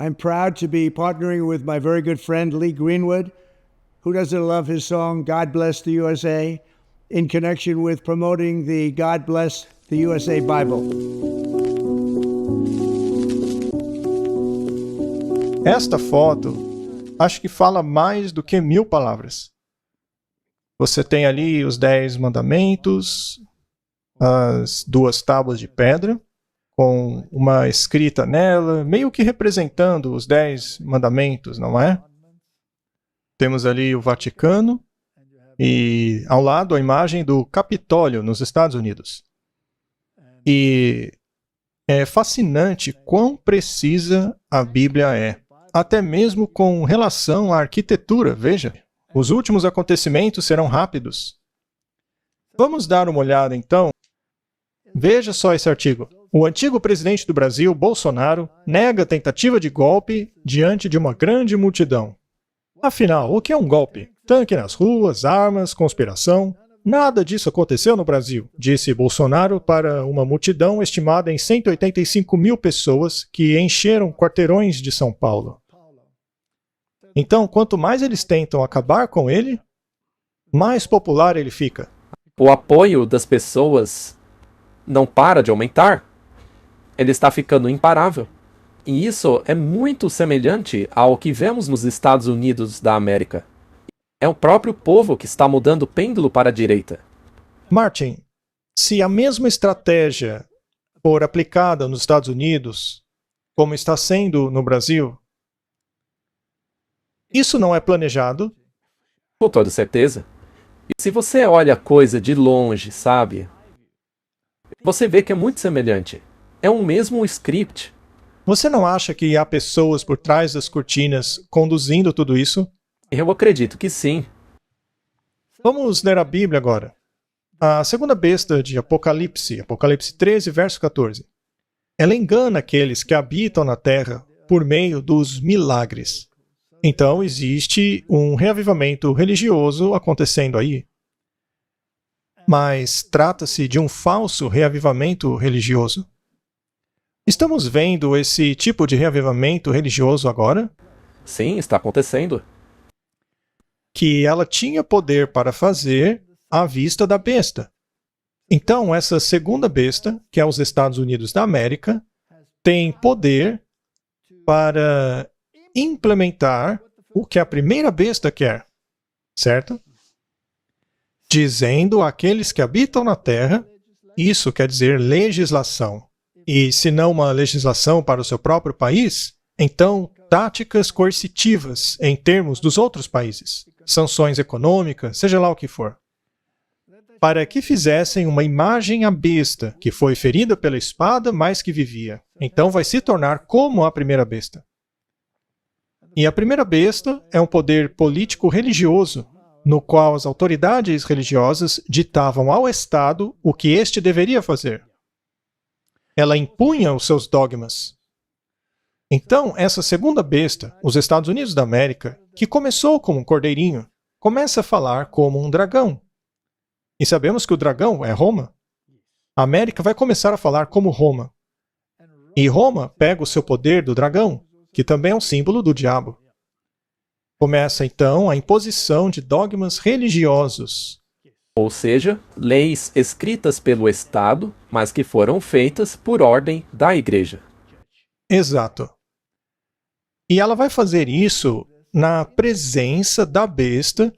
I'm proud to be partnering with my very good friend Lee Greenwood. Who doesn't love his song, God Bless the USA, in connection with promoting the God Bless the USA Bible. Esta foto, acho que fala mais do que 1000 palavras. Você tem ali os 10 mandamentos, as 2 tábuas de pedra, com uma escrita nela, meio que representando os 10 mandamentos, não é? Temos ali o Vaticano e ao lado a imagem do Capitólio nos Estados Unidos. E é fascinante quão precisa a Bíblia é, até mesmo com relação à arquitetura, veja. Os últimos acontecimentos serão rápidos. Vamos dar uma olhada então. Veja só esse artigo. O antigo presidente do Brasil, Bolsonaro, nega tentativa de golpe diante de uma grande multidão. Afinal, o que é um golpe? Tanque nas ruas, armas, conspiração? Nada disso aconteceu no Brasil, disse Bolsonaro para uma multidão estimada em 185 mil pessoas que encheram quarteirões de São Paulo. Então, quanto mais eles tentam acabar com ele, mais popular ele fica. O apoio das pessoas não para de aumentar. Ele está ficando imparável. E isso é muito semelhante ao que vemos nos Estados Unidos da América. É o próprio povo que está mudando o pêndulo para a direita. Martin, se a mesma estratégia for aplicada nos Estados Unidos, como está sendo no Brasil, isso não é planejado? Com toda certeza. E se você olha a coisa de longe, sabe? Você vê que é muito semelhante. É o mesmo script. Você não acha que há pessoas por trás das cortinas conduzindo tudo isso? Eu acredito que sim. Vamos ler a Bíblia agora. A segunda besta de Apocalipse, Apocalipse 13, verso 14. Ela engana aqueles que habitam na terra por meio dos milagres. Então existe um reavivamento religioso acontecendo aí. Mas trata-se de um falso reavivamento religioso. Estamos vendo esse tipo de reavivamento religioso agora? Sim, está acontecendo. Que ela tinha poder para fazer à vista da besta. Então, essa segunda besta, que é os Estados Unidos da América, tem poder para implementar o que a primeira besta quer, certo? Dizendo àqueles que habitam na terra, isso quer dizer legislação. E se não uma legislação para o seu próprio país, então táticas coercitivas em termos dos outros países, sanções econômicas, seja lá o que for, para que fizessem uma imagem à besta, que foi ferida pela espada, mas que vivia. Então vai se tornar como a primeira besta. E a primeira besta é um poder político-religioso, no qual as autoridades religiosas ditavam ao Estado o que este deveria fazer. Ela impunha os seus dogmas. Então, essa segunda besta, os Estados Unidos da América, que começou como um cordeirinho, começa a falar como um dragão. E sabemos que o dragão é Roma. A América vai começar a falar como Roma. E Roma pega o seu poder do dragão, que também é um símbolo do diabo. Começa então a imposição de dogmas religiosos. Ou seja, leis escritas pelo Estado, mas que foram feitas por ordem da Igreja. Exato. E ela vai fazer isso na presença da besta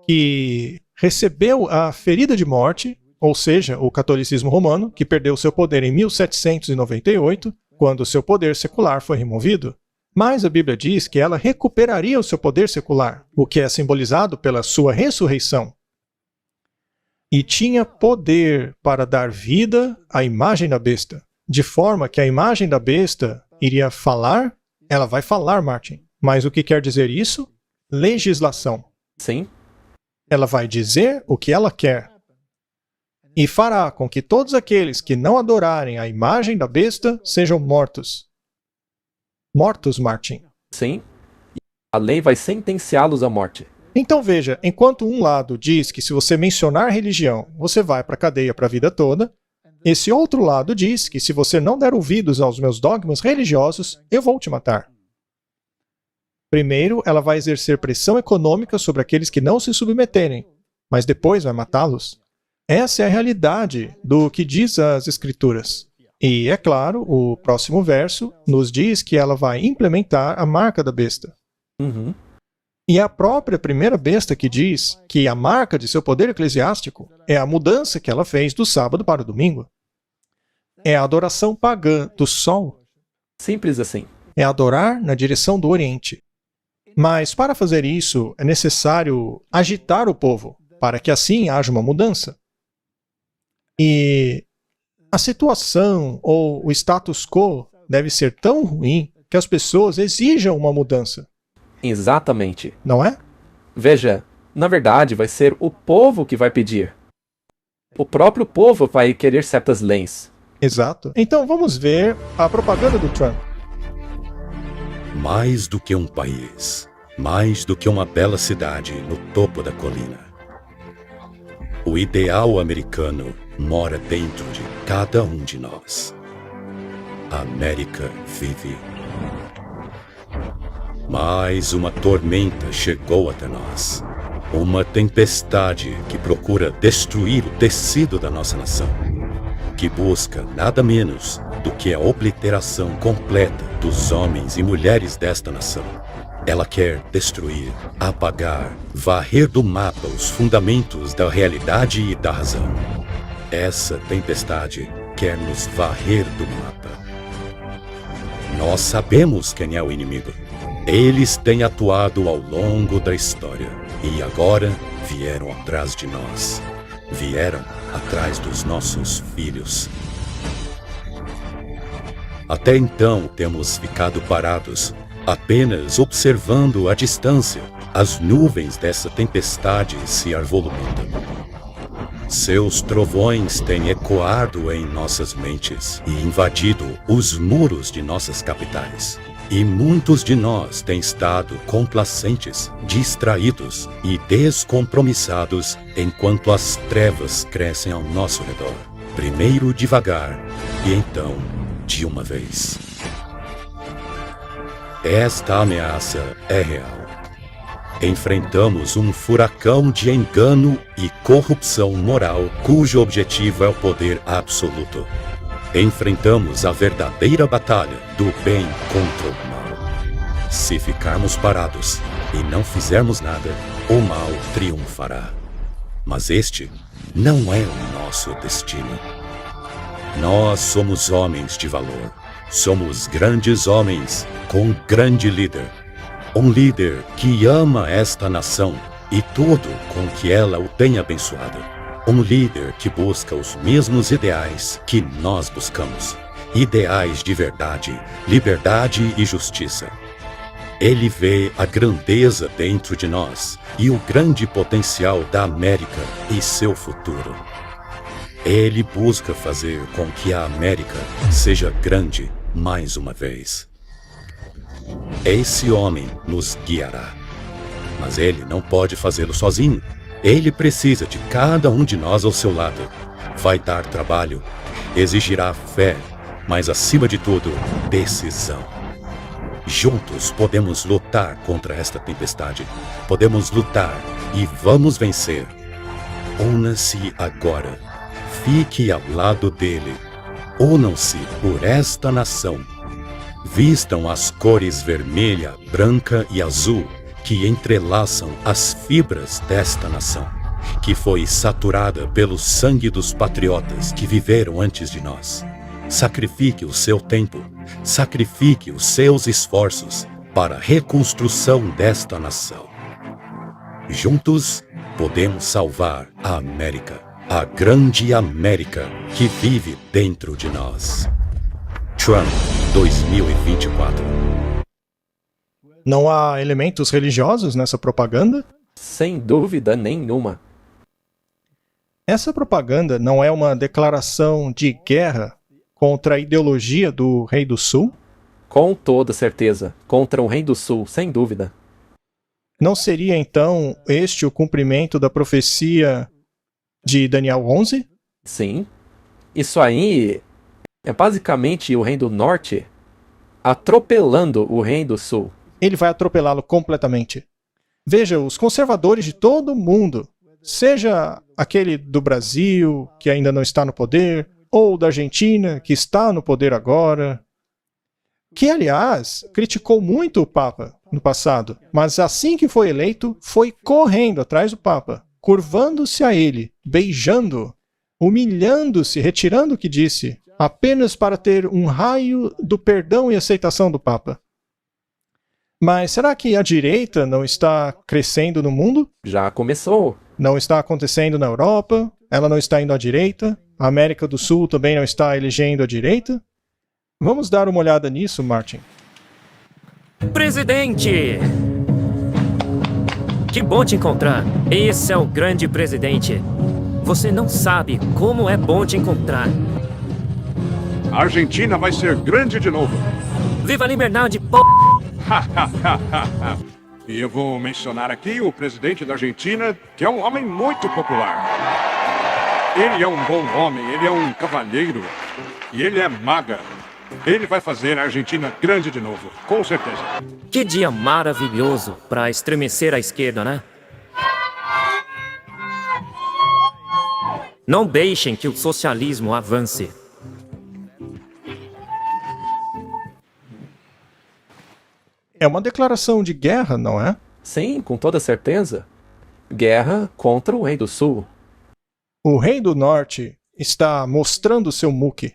que recebeu a ferida de morte, ou seja, o catolicismo romano, que perdeu seu poder em 1798, quando seu poder secular foi removido. Mas a Bíblia diz que ela recuperaria o seu poder secular, o que é simbolizado pela sua ressurreição. E tinha poder para dar vida à imagem da besta, de forma que a imagem da besta iria falar, ela vai falar, Martin. Mas o que quer dizer isso? Legislação. Sim. Ela vai dizer o que ela quer. E fará com que todos aqueles que não adorarem a imagem da besta sejam mortos. Mortos, Martin. Sim. A lei vai sentenciá-los à morte. Então veja, enquanto um lado diz que se você mencionar religião, você vai para a cadeia para a vida toda, esse outro lado diz que se você não der ouvidos aos meus dogmas religiosos, eu vou te matar. Primeiro, ela vai exercer pressão econômica sobre aqueles que não se submeterem, mas depois vai matá-los. Essa é a realidade do que diz as Escrituras. E, é claro, o próximo verso nos diz que ela vai implementar a marca da besta. Uhum. E é a própria primeira besta que diz que a marca de seu poder eclesiástico é a mudança que ela fez do sábado para o domingo. É a adoração pagã do sol. Simples assim. É adorar na direção do Oriente. Mas para fazer isso, é necessário agitar o povo, para que assim haja uma mudança. E a situação ou o status quo deve ser tão ruim que as pessoas exijam uma mudança, Exatamente. não é? Veja, na verdade, vai ser o povo que vai pedir. O próprio povo vai querer certas leis. Exato. Então vamos ver a propaganda do Trump. Mais do que um país, mais do que uma bela cidade no topo da colina. O ideal americano mora dentro de cada um de nós. A América vive. Mais uma tormenta chegou até nós. Uma tempestade que procura destruir o tecido da nossa nação, que busca nada menos do que a obliteração completa dos homens e mulheres desta nação. Ela quer destruir, apagar, varrer do mapa os fundamentos da realidade e da razão. Essa tempestade quer nos varrer do mapa. Nós sabemos quem é o inimigo. Eles têm atuado ao longo da história e agora vieram atrás de nós. Vieram atrás dos nossos filhos. Até então temos ficado parados, apenas observando à distância as nuvens dessa tempestade se avolumando. Seus trovões têm ecoado em nossas mentes e invadido os muros de nossas capitais. E muitos de nós têm estado complacentes, distraídos e descompromissados enquanto as trevas crescem ao nosso redor. Primeiro devagar e então de uma vez. Esta ameaça é real. Enfrentamos um furacão de engano e corrupção moral cujo objetivo é o poder absoluto. Enfrentamos a verdadeira batalha do bem contra o mal. Se ficarmos parados e não fizermos nada, o mal triunfará. Mas este não é o nosso destino. Nós somos homens de valor. Somos grandes homens com um grande líder. Um líder que ama esta nação e tudo com que ela o tem abençoado. Um líder que busca os mesmos ideais que nós buscamos. Ideais de verdade, liberdade e justiça. Ele vê a grandeza dentro de nós e o grande potencial da América e seu futuro. Ele busca fazer com que a América seja grande mais uma vez. Esse homem nos guiará. Mas ele não pode fazê-lo sozinho. Ele precisa de cada um de nós ao seu lado. Vai dar trabalho, exigirá fé, mas acima de tudo, decisão. Juntos podemos lutar contra esta tempestade. Podemos lutar e vamos vencer. Una-se agora. Fique ao lado dele. Unam-se por esta nação. Vistam as cores vermelha, branca e azul que entrelaçam as fibras desta nação, que foi saturada pelo sangue dos patriotas que viveram antes de nós. Sacrifique o seu tempo, sacrifique os seus esforços para a reconstrução desta nação. Juntos, podemos salvar a América, a grande América que vive dentro de nós. Trump 2024. Não há elementos religiosos nessa propaganda? Sem dúvida nenhuma. Essa propaganda não é uma declaração de guerra contra a ideologia do Rei do Sul? Com toda certeza. Contra o Rei do Sul, sem dúvida. Não seria, então, este o cumprimento da profecia de Daniel 11? Sim. Isso aí é basicamente o Rei do Norte atropelando o Rei do Sul. ele vai atropelá-lo completamente. Veja, os conservadores de todo o mundo, seja aquele do Brasil, que ainda não está no poder, ou da Argentina, que está no poder agora, que, aliás, criticou muito o Papa no passado, mas assim que foi eleito, foi correndo atrás do Papa, curvando-se a ele, beijando, humilhando-se, retirando o que disse, apenas para ter um raio do perdão e aceitação do Papa. Mas será que a direita não está crescendo no mundo? Já começou. Não está acontecendo na Europa? Ela não está indo à direita? A América do Sul também não está elegendo a direita? Vamos dar uma olhada nisso, Martin. Presidente! Que bom te encontrar. Esse é o grande presidente. Você não sabe como é bom te encontrar. A Argentina vai ser grande de novo. Viva a liberdade, E eu vou mencionar aqui o presidente da Argentina, que é um homem muito popular. Ele é um bom homem, ele é um cavalheiro e ele é maga. Ele vai fazer a Argentina grande de novo, com certeza. Que dia maravilhoso para estremecer a esquerda, né? Não deixem que o socialismo avance. É uma declaração de guerra, não é? Sim, com toda certeza. Guerra contra o Rei do Sul. O Rei do Norte está mostrando seu muque.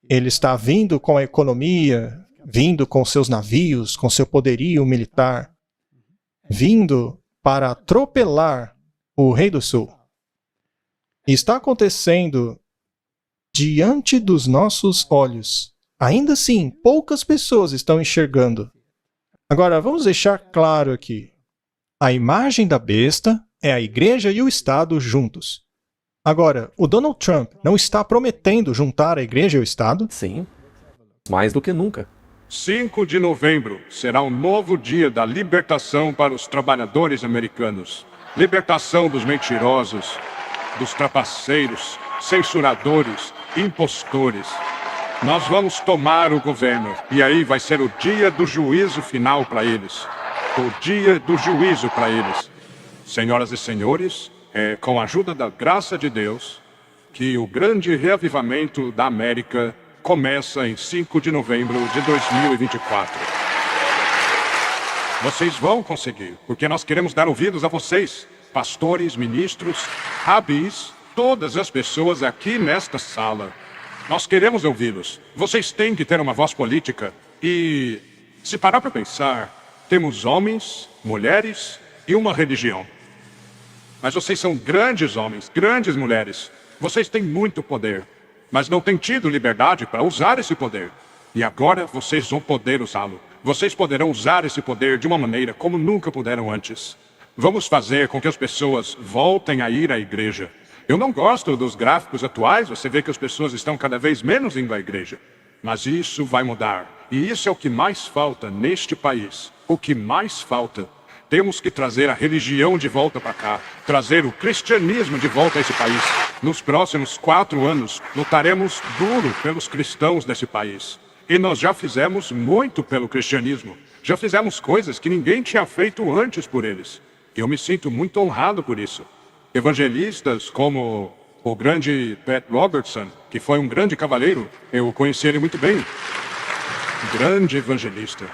Ele está vindo com a economia, vindo com seus navios, com seu poderio militar, vindo para atropelar o Rei do Sul. E está acontecendo diante dos nossos olhos. Ainda assim, poucas pessoas estão enxergando. Agora, vamos deixar claro aqui. A imagem da besta é a igreja e o Estado juntos. Agora, o Donald Trump não está prometendo juntar a igreja e o Estado? Sim, mais do que nunca. 5 de novembro será um novo dia da libertação para os trabalhadores americanos. Libertação dos mentirosos, dos trapaceiros, censuradores, impostores. Nós vamos tomar o governo, e aí vai ser o dia do juízo final para eles. O dia do juízo para eles. Senhoras e senhores, é com a ajuda da graça de Deus que o grande reavivamento da América começa em 5 de novembro de 2024. Vocês vão conseguir, porque nós queremos dar ouvidos a vocês, pastores, ministros, rabis, todas as pessoas aqui nesta sala. Nós queremos ouvi-los. Vocês têm que ter uma voz política. E, se parar para pensar, temos homens, mulheres e uma religião. Mas vocês são grandes homens, grandes mulheres. Vocês têm muito poder, mas não têm tido liberdade para usar esse poder. E agora vocês vão poder usá-lo. Vocês poderão usar esse poder de uma maneira como nunca puderam antes. Vamos fazer com que as pessoas voltem a ir à igreja. Eu não gosto dos gráficos atuais, você vê que as pessoas estão cada vez menos indo à igreja. Mas isso vai mudar. E isso é o que mais falta neste país. O que mais falta. Temos que trazer a religião de volta para cá. Trazer o cristianismo de volta a esse país. Nos próximos 4 anos, lutaremos duro pelos cristãos desse país. E nós já fizemos muito pelo cristianismo. Já fizemos coisas que ninguém tinha feito antes por eles. Eu me sinto muito honrado por isso. Evangelistas como o grande Pat Robertson, que foi um grande cavaleiro, eu conheci ele muito bem. Grande evangelista.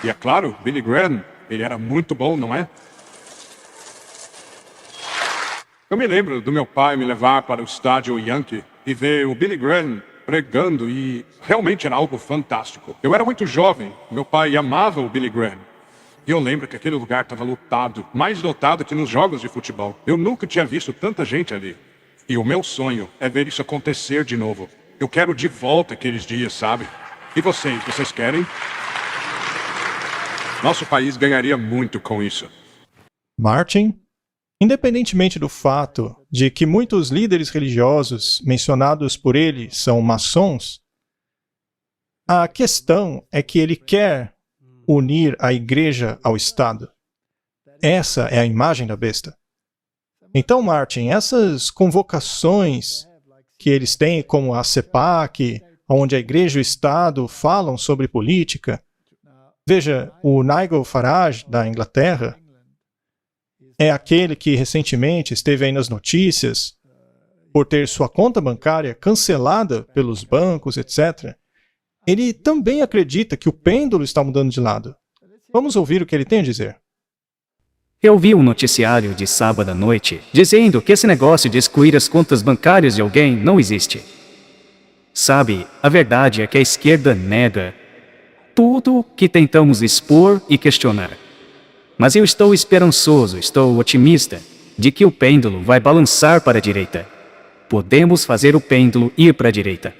E é claro, Billy Graham, ele era muito bom, não é? Eu me lembro do meu pai me levar para o estádio Yankee e ver o Billy Graham pregando e realmente era algo fantástico. Eu era muito jovem, meu pai amava o Billy Graham. E eu lembro que aquele lugar estava lotado, mais lotado que nos jogos de futebol. Eu nunca tinha visto tanta gente ali. E o meu sonho é ver isso acontecer de novo. Eu quero de volta aqueles dias, sabe? E vocês querem? Nosso país ganharia muito com isso. Martin, independentemente do fato de que muitos líderes religiosos mencionados por ele são maçons, a questão é que ele quer unir a igreja ao Estado. Essa é a imagem da besta. Então, Martin, essas convocações que eles têm, como a CEPAC, onde a igreja e o Estado falam sobre política, Veja, o Nigel Farage, da Inglaterra, é aquele que recentemente esteve aí nas notícias por ter sua conta bancária cancelada pelos bancos, etc. Ele também acredita que o pêndulo está mudando de lado. Vamos ouvir o que ele tem a dizer. Eu vi um noticiário de sábado à noite dizendo que esse negócio de excluir as contas bancárias de alguém não existe. Sabe, a verdade é que a esquerda nega tudo que tentamos expor e questionar. Mas eu estou esperançoso, estou otimista, de que o pêndulo vai balançar para a direita. Podemos fazer o pêndulo ir para a direita.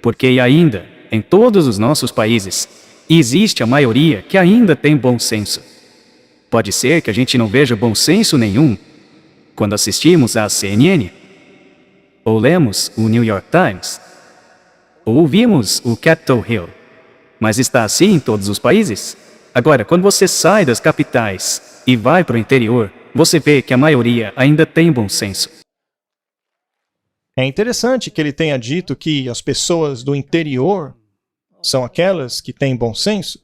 Porque ainda, em todos os nossos países, existe a maioria que ainda tem bom senso. Pode ser que a gente não veja bom senso nenhum quando assistimos à CNN, ou lemos o New York Times, ou ouvimos o Capitol Hill. Mas está assim em todos os países? Agora, quando você sai das capitais e vai para o interior, você vê que a maioria ainda tem bom senso. É interessante que ele tenha dito que as pessoas do interior são aquelas que têm bom senso.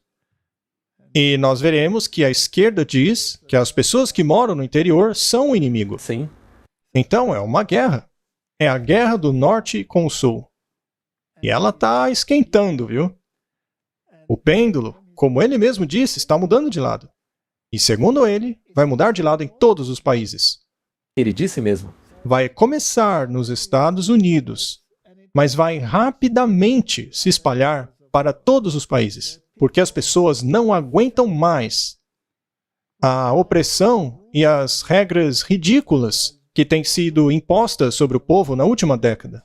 E nós veremos que a esquerda diz que as pessoas que moram no interior são o inimigo. Sim. Então é uma guerra. É a guerra do norte com o sul. E ela está esquentando, viu? O pêndulo, como ele mesmo disse, está mudando de lado. E segundo ele, vai mudar de lado em todos os países. Ele disse mesmo. Vai começar nos Estados Unidos, mas vai rapidamente se espalhar para todos os países. Porque as pessoas não aguentam mais a opressão e as regras ridículas que têm sido impostas sobre o povo na última década.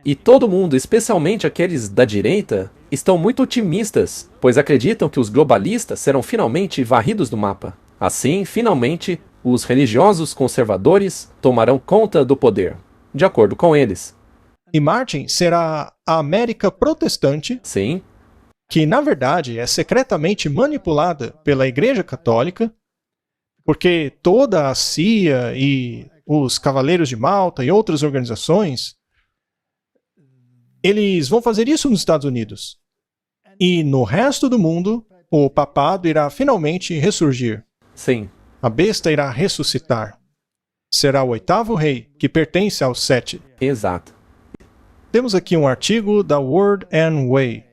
E todo mundo, especialmente aqueles da direita, estão muito otimistas, pois acreditam que os globalistas serão finalmente varridos do mapa. Assim, finalmente, os religiosos conservadores tomarão conta do poder, de acordo com eles. E Martin será a América protestante, Sim, que na verdade é secretamente manipulada pela Igreja Católica, porque toda a CIA e os Cavaleiros de Malta e outras organizações, eles vão fazer isso nos Estados Unidos. E no resto do mundo, o papado irá finalmente ressurgir. sim. A besta irá ressuscitar. Será o 8º rei, que pertence aos 7. Exato. Temos aqui um artigo da Word and Way.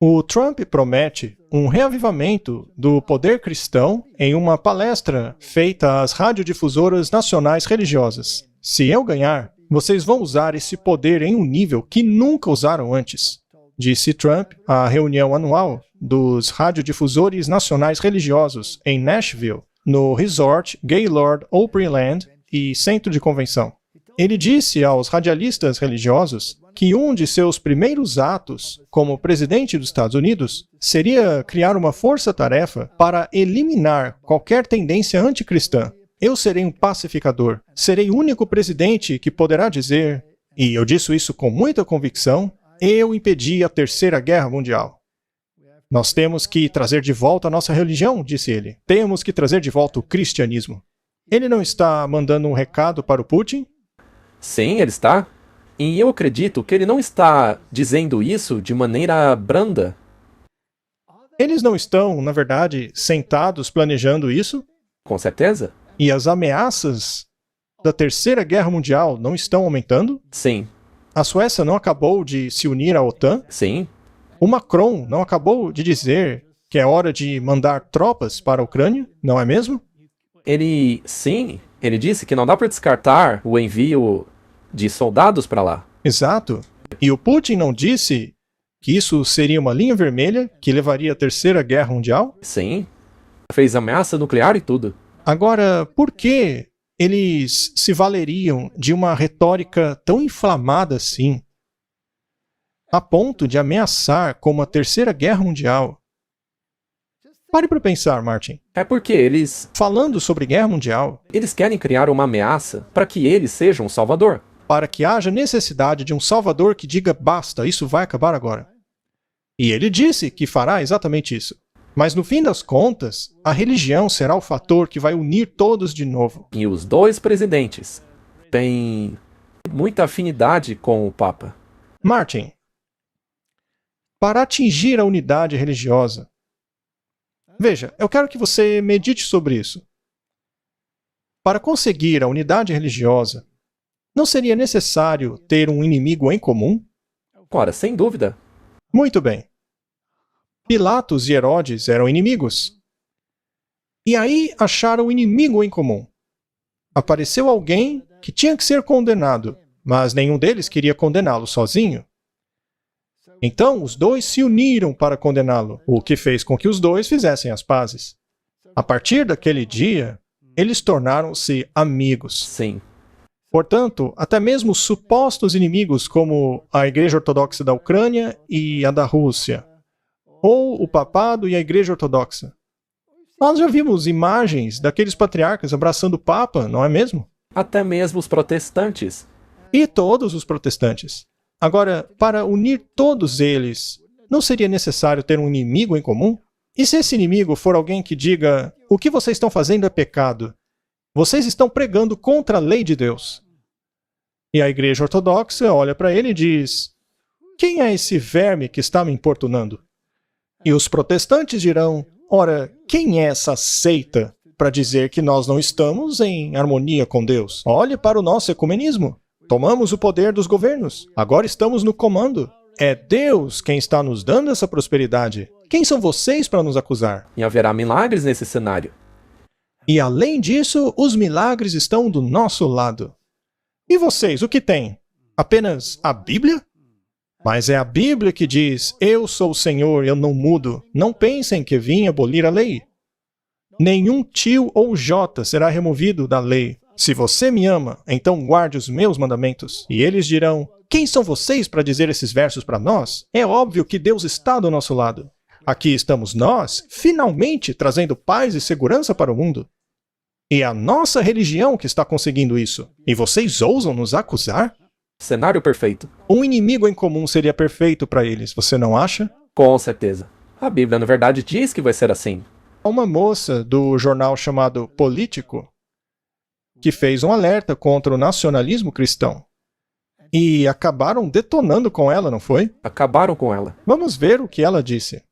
O Trump promete um reavivamento do poder cristão em uma palestra feita às radiodifusoras nacionais religiosas. Se eu ganhar, vocês vão usar esse poder em um nível que nunca usaram antes, disse Trump à reunião anual dos radiodifusores nacionais religiosos em Nashville, no resort Gaylord Opryland e centro de convenção. Ele disse aos radialistas religiosos que um de seus primeiros atos como presidente dos Estados Unidos seria criar uma força-tarefa para eliminar qualquer tendência anticristã. Eu serei um pacificador, serei o único presidente que poderá dizer, e eu disse isso com muita convicção, eu impedi a Terceira Guerra Mundial. Nós temos que trazer de volta a nossa religião, disse ele. Temos que trazer de volta o cristianismo. Ele não está mandando um recado para o Putin? Sim, ele está. E eu acredito que ele não está dizendo isso de maneira branda. Eles não estão, na verdade, sentados planejando isso? Com certeza? E as ameaças da Terceira Guerra Mundial não estão aumentando? Sim, A Suécia não acabou de se unir à OTAN? sim. O Macron não acabou de dizer que é hora de mandar tropas para a Ucrânia, não é mesmo? Ele disse que não dá para descartar o envio de soldados para lá. Exato. E o Putin não disse que isso seria uma linha vermelha que levaria à Terceira Guerra Mundial? Sim. Fez ameaça nuclear e tudo. Agora, por que eles se valeriam de uma retórica tão inflamada assim, a ponto de ameaçar com uma Terceira Guerra Mundial? Pare para pensar, Martin. É porque eles Falando sobre guerra mundial, querem criar uma ameaça para que eles sejam um salvador. para que haja necessidade de um salvador que diga basta, isso vai acabar agora. E ele disse que fará exatamente isso. Mas no fim das contas, a religião será o fator que vai unir todos de novo. E os dois presidentes têm muita afinidade com o Papa. Martin, para atingir a unidade religiosa, Veja, eu quero que você medite sobre isso. Para conseguir a unidade religiosa, não seria necessário ter um inimigo em comum? Ora, sem dúvida. Muito bem. Pilatos e Herodes eram inimigos. E aí acharam o inimigo em comum. Apareceu alguém que tinha que ser condenado, mas nenhum deles queria condená-lo sozinho. Então, os dois se uniram para condená-lo, o que fez com que os dois fizessem as pazes. A partir daquele dia, eles tornaram-se amigos. Sim. Portanto, até mesmo os supostos inimigos, como a Igreja Ortodoxa da Ucrânia e a da Rússia, ou o Papado e a Igreja Ortodoxa. Nós já vimos imagens daqueles patriarcas abraçando o Papa, não é mesmo? Até mesmo os protestantes. E todos os protestantes. Agora, para unir todos eles, não seria necessário ter um inimigo em comum? E se esse inimigo for alguém que diga: o que vocês estão fazendo é pecado, vocês estão pregando contra a lei de Deus? E a Igreja Ortodoxa olha para ele e diz: quem é esse verme que está me importunando? E os protestantes dirão: ora, quem é essa seita para dizer que nós não estamos em harmonia com Deus? Olhe para o nosso ecumenismo. Tomamos o poder dos governos. Agora estamos no comando. É Deus quem está nos dando essa prosperidade. Quem são vocês para nos acusar? E haverá milagres nesse cenário. E além disso, os milagres estão do nosso lado. E vocês, o que têm? Apenas a Bíblia? Mas é a Bíblia que diz: eu sou o Senhor, eu não mudo. Não pensem que vim abolir a lei. Nenhum tio ou jota será removido da lei. Se você me ama, então guarde os meus mandamentos. E eles dirão: quem são vocês para dizer esses versos para nós? É óbvio que Deus está do nosso lado. Aqui estamos nós, finalmente trazendo paz e segurança para o mundo. E é a nossa religião que está conseguindo isso. E vocês ousam nos acusar? Cenário perfeito. Um inimigo em comum seria perfeito para eles, você não acha? Com certeza. A Bíblia, na verdade, diz que vai ser assim. Uma moça do jornal chamado Político que fez um alerta contra o nacionalismo cristão. E acabaram detonando com ela, não foi? Acabaram com ela. Vamos ver o que ela disse.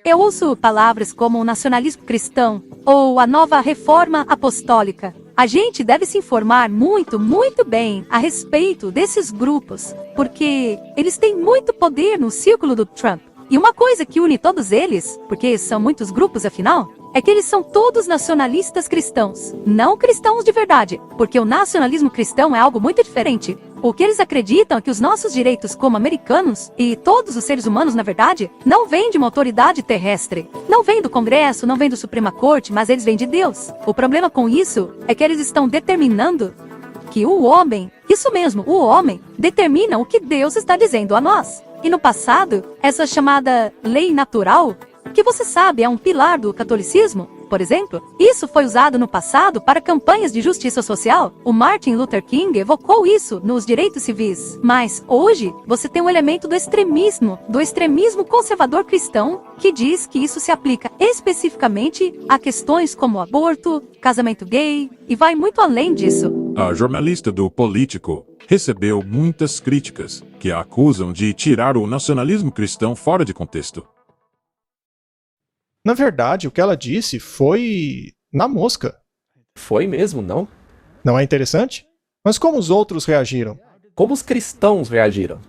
Eu ouço palavras como o nacionalismo cristão ou a nova reforma apostólica. A gente deve se informar muito bem a respeito desses grupos, porque eles têm muito poder no círculo do Trump. E uma coisa que une todos eles, porque são muitos grupos afinal, é que eles são todos nacionalistas cristãos, não cristãos de verdade, porque o nacionalismo cristão é algo muito diferente. O que eles acreditam é que os nossos direitos como americanos, e todos os seres humanos na verdade, não vêm de uma autoridade terrestre. Não vêm do Congresso, não vêm da Suprema Corte, mas eles vêm de Deus. O problema com isso é que eles estão determinando que o homem, isso mesmo, o homem, determina o que Deus está dizendo a nós. E no passado, essa chamada lei natural, que você sabe é um pilar do catolicismo, por exemplo, isso foi usado no passado para campanhas de justiça social. O Martin Luther King evocou isso nos direitos civis. Mas hoje você tem um elemento do extremismo conservador cristão, que diz que isso se aplica especificamente a questões como aborto, casamento gay, e vai muito além disso. A jornalista do Político recebeu muitas críticas que a acusam de tirar o nacionalismo cristão fora de contexto. Na verdade, o que ela disse foi na mosca. Foi mesmo, não? Não é interessante? Mas como os outros reagiram? Como os cristãos reagiram?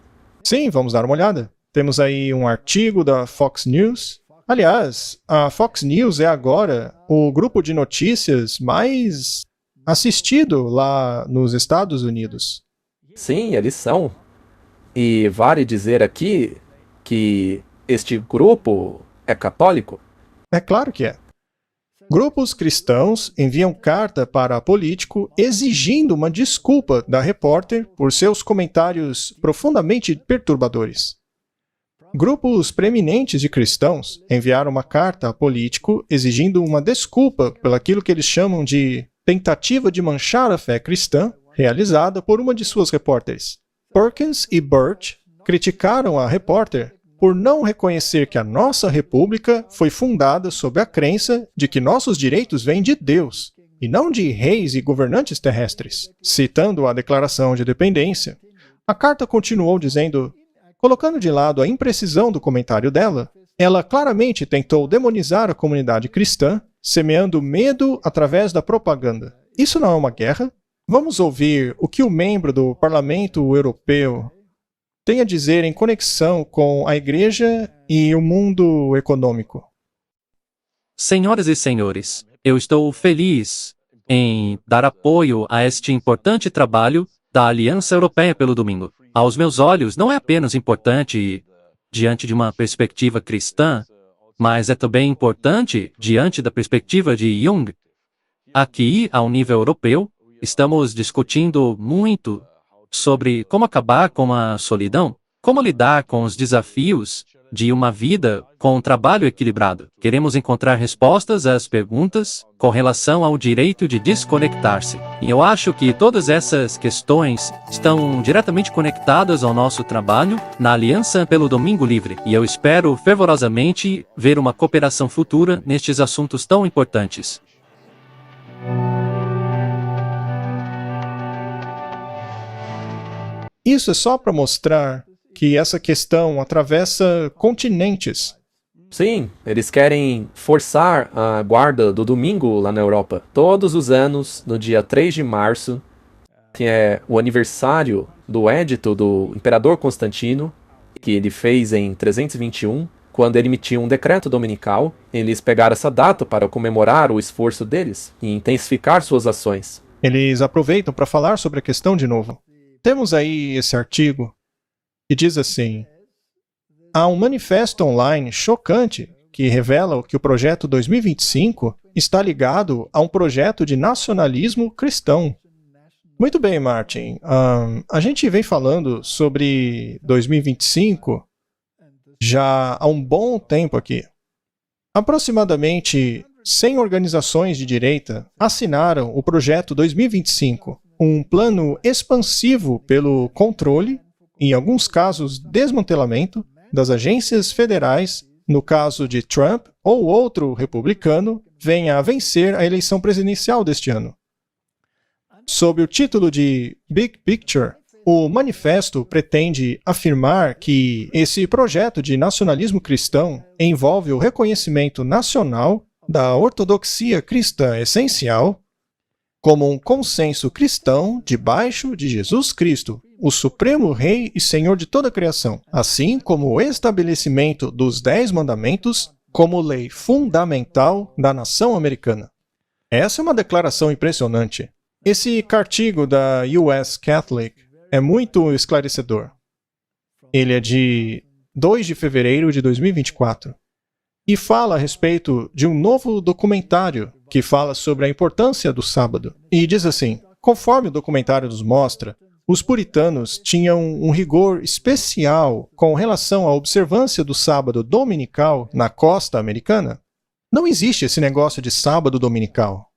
Sim, vamos dar uma olhada. Temos aí um artigo da Fox News. Aliás, a Fox News é agora o grupo de notícias mais assistido lá nos Estados Unidos. Sim, eles são. E vale dizer aqui que este grupo é católico? É claro que é. Grupos cristãos enviam carta para Político exigindo uma desculpa da repórter por seus comentários profundamente perturbadores. Grupos preeminentes de cristãos enviaram uma carta a Político exigindo uma desculpa pelaquilo que eles chamam de tentativa de manchar a fé cristã realizada por uma de suas repórteres. Perkins e Birch criticaram a repórter por não reconhecer que a nossa república foi fundada sob a crença de que nossos direitos vêm de Deus, e não de reis e governantes terrestres. Citando a Declaração de Independência, a carta continuou dizendo, colocando de lado a imprecisão do comentário dela, Ela claramente tentou demonizar a comunidade cristã, semeando medo através da propaganda. Isso não é uma guerra? Vamos ouvir o que o membro do Parlamento Europeu tem a dizer em conexão com a igreja e o mundo econômico. Senhoras e senhores, eu estou feliz em dar apoio a este importante trabalho da Aliança Europeia pelo Domingo. Aos meus olhos, não é apenas importante diante de uma perspectiva cristã, mas é também importante diante da perspectiva de Jung. Aqui, ao nível europeu, estamos discutindo muito sobre como acabar com a solidão, como lidar com os desafios de uma vida com um trabalho equilibrado. Queremos encontrar respostas às perguntas com relação ao direito de desconectar-se. E eu acho que todas essas questões estão diretamente conectadas ao nosso trabalho na Aliança pelo Domingo Livre. E eu espero fervorosamente ver uma cooperação futura nestes assuntos tão importantes. Isso é só para mostrar que essa questão atravessa continentes. Sim, eles querem forçar a guarda do domingo lá na Europa. Todos os anos, no dia 3 de março, que é o aniversário do édito do Imperador Constantino, que ele fez em 321, quando ele emitiu um decreto dominical, eles pegaram essa data para comemorar o esforço deles e intensificar suas ações. Eles aproveitam para falar sobre a questão de novo. Temos aí esse artigo que diz assim: há um manifesto online chocante que revela que o projeto 2025 está ligado a um projeto de nacionalismo cristão. Muito bem, Martin. A gente vem falando sobre 2025 já há um bom tempo aqui. Aproximadamente 100 organizações de direita assinaram o projeto 2025, um plano expansivo pelo controle, em alguns casos desmantelamento, das agências federais, no caso de Trump ou outro republicano, venha a vencer a eleição presidencial deste ano. Sob o título de Big Picture, o manifesto pretende afirmar que esse projeto de nacionalismo cristão envolve o reconhecimento nacional da ortodoxia cristã essencial como um consenso cristão debaixo de Jesus Cristo, o Supremo Rei e Senhor de toda a criação, assim como o estabelecimento dos 10 mandamentos como lei fundamental da nação americana. Essa é uma declaração impressionante. Esse artigo da US Catholic é muito esclarecedor. Ele é de 2 de fevereiro de 2024 e fala a respeito de um novo documentário que fala sobre a importância do sábado. E diz assim: conforme o documentário nos mostra, os puritanos tinham um rigor especial com relação à observância do sábado dominical na costa americana. Não existe esse negócio de sábado dominical.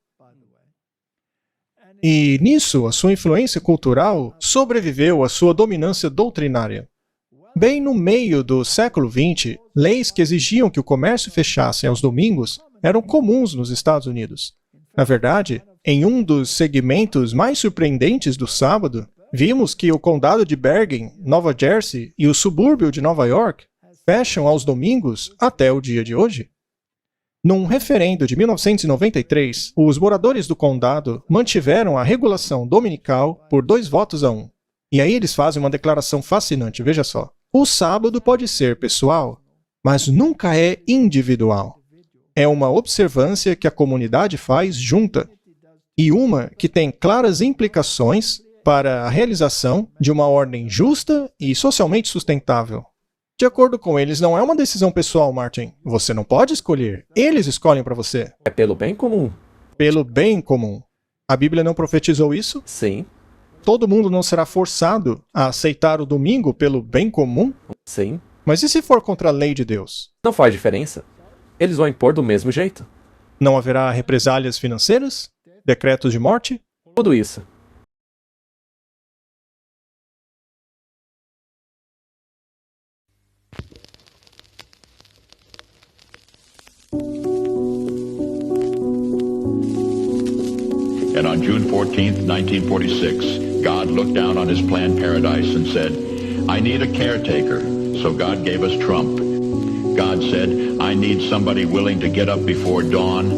E nisso, a sua influência cultural sobreviveu à sua dominância doutrinária. Bem no meio do século XX, leis que exigiam que o comércio fechasse aos domingos eram comuns nos Estados Unidos. Na verdade, em um dos segmentos mais surpreendentes do sábado, vimos que o condado de Bergen, Nova Jersey, e o subúrbio de Nova York fecham aos domingos até o dia de hoje. Num referendo de 1993, os moradores do condado mantiveram a regulação dominical por 2 votos a 1. E aí eles fazem uma declaração fascinante, veja só. O sábado pode ser pessoal, mas nunca é individual. É uma observância que a comunidade faz junta, e uma que tem claras implicações para a realização de uma ordem justa e socialmente sustentável. De acordo com eles, não é uma decisão pessoal, Martin. Você não pode escolher. Eles escolhem para você. É pelo bem comum. Pelo bem comum. A Bíblia não profetizou isso? Sim. Todo mundo não será forçado a aceitar o domingo pelo bem comum? Sim. Mas e se for contra a lei de Deus? Não faz diferença. Eles vão impor do mesmo jeito. Não haverá represálias financeiras? Decretos de morte? Tudo isso. And on June 14th, 1946, God looked down on his planned paradise and said, I need a caretaker. So God gave us Trump. God said, I need somebody willing to get up before dawn,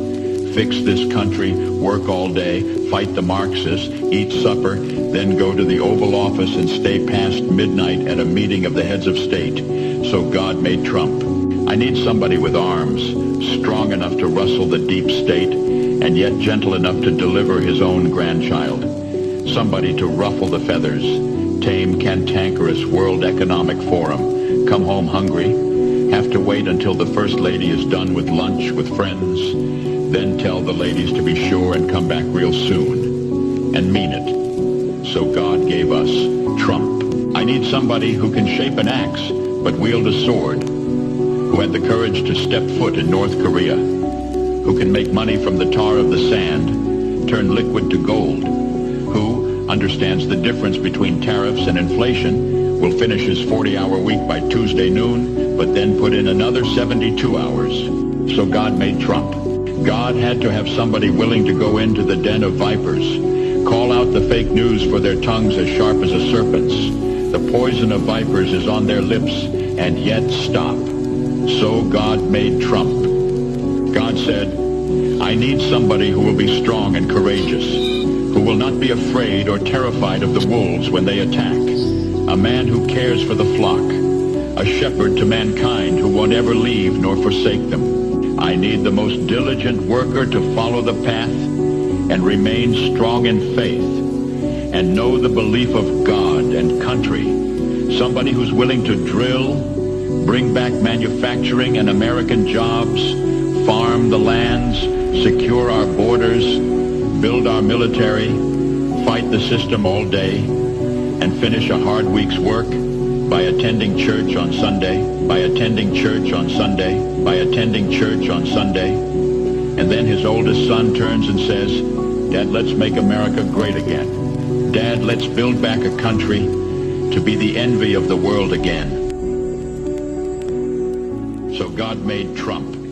fix this country, work all day, fight the Marxists, eat supper, then go to the Oval Office and stay past midnight at a meeting of the heads of state. So God made Trump. I need somebody with arms, strong enough to rustle the deep state, and yet gentle enough to deliver his own grandchild. Somebody to ruffle the feathers, tame cantankerous World Economic Forum, come home hungry, have to wait until the First Lady is done with lunch with friends, then tell the ladies to be sure and come back real soon, and mean it. So God gave us Trump. I need somebody who can shape an axe, but wield a sword, who had the courage to step foot in North Korea, who can make money from the tar of the sand, turn liquid to gold, who understands the difference between tariffs and inflation, will finish his 40-hour week by Tuesday noon, but then put in another 72 hours. So God made Trump. God had to have somebody willing to go into the den of vipers, call out the fake news for their tongues as sharp as a serpent's. The poison of vipers is on their lips, and yet stop. So God made Trump. God said, I need somebody who will be strong and courageous, who will not be afraid or terrified of the wolves when they attack, a man who cares for the flock, a shepherd to mankind who won't ever leave nor forsake them. I need the most diligent worker to follow the path and remain strong in faith and know the belief of God and country, somebody who's willing to drill, bring back manufacturing and American jobs, farm the lands, secure our borders, build our military, fight the system all day, and finish a hard week's work by attending church on Sunday, by attending church on Sunday, by attending church on Sunday. And then his oldest son turns and says, Dad, let's make America great again. Dad, let's build back a country to be the envy of the world again. So God made Trump.